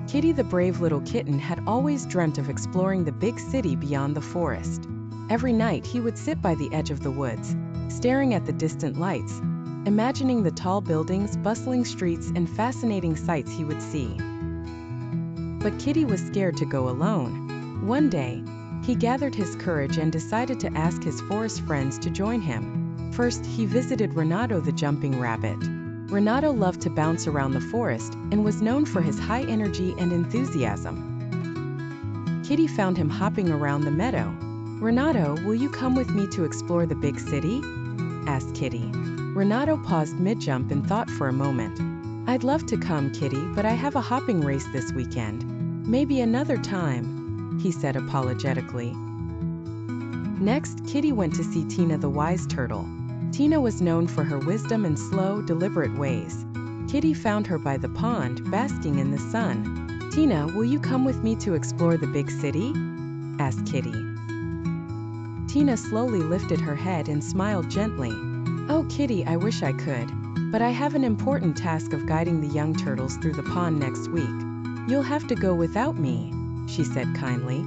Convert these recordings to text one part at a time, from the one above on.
Kitty, the brave little kitten, had always dreamt of exploring the big city beyond the forest. Every night he would sit by the edge of the woods, staring at the distant lights, imagining the tall buildings, bustling streets, and fascinating sights he would see. But Kitty was scared to go alone. One day, he gathered his courage and decided to ask his forest friends to join him. First, he visited Renato the jumping rabbit. Renato loved to bounce around the forest and was known for his high energy and enthusiasm. Kitty found him hopping around the meadow. "Renato, will you come with me to explore the big city?" asked Kitty. Renato paused mid-jump and thought for a moment. "I'd love to come, Kitty, but I have a hopping race this weekend. Maybe another time," he said apologetically. Next, Kitty went to see Tina the wise turtle. Tina was known for her wisdom and slow, deliberate ways. Kitty found her by the pond, basking in the sun. "Tina, will you come with me to explore the big city?" asked Kitty. Tina slowly lifted her head and smiled gently. "Oh, Kitty, I wish I could, but I have an important task of guiding the young turtles through the pond next week. You'll have to go without me," she said kindly.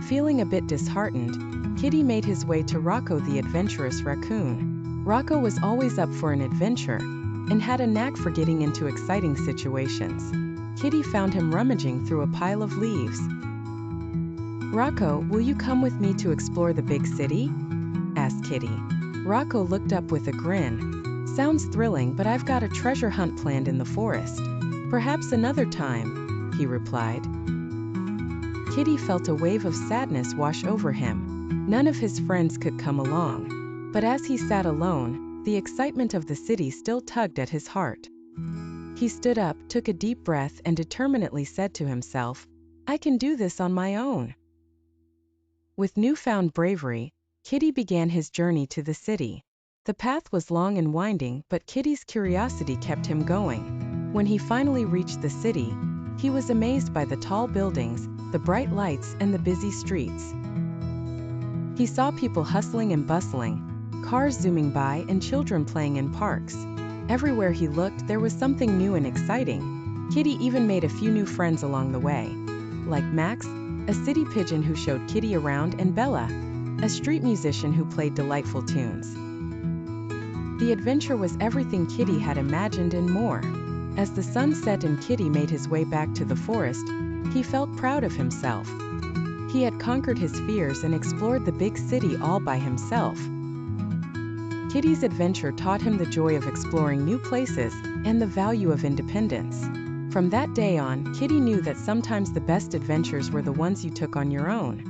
Feeling a bit disheartened, Kitty made his way to Rocco the adventurous raccoon. Rocco was always up for an adventure and had a knack for getting into exciting situations. Kitty found him rummaging through a pile of leaves. "Rocco, will you come with me to explore the big city?" asked Kitty. Rocco looked up with a grin. "Sounds thrilling, but I've got a treasure hunt planned in the forest. Perhaps another time," he replied. Kitty felt a wave of sadness wash over him. None of his friends could come along. But as he sat alone, the excitement of the city still tugged at his heart. He stood up, took a deep breath, and determinedly said to himself, "I can do this on my own." With newfound bravery, Kitty began his journey to the city. The path was long and winding, but Kitty's curiosity kept him going. When he finally reached the city, he was amazed by the tall buildings, the bright lights, and the busy streets. He saw people hustling and bustling, cars zooming by, and children playing in parks. Everywhere he looked, there was something new and exciting. Kitty even made a few new friends along the way, like Max, a city pigeon who showed Kitty around, and Bella, a street musician who played delightful tunes. The adventure was everything Kitty had imagined and more. As the sun set and Kitty made his way back to the forest, he felt proud of himself. He had conquered his fears and explored the big city all by himself. Kitty's adventure taught him the joy of exploring new places and the value of independence. From that day on, Kitty knew that sometimes the best adventures were the ones you took on your own.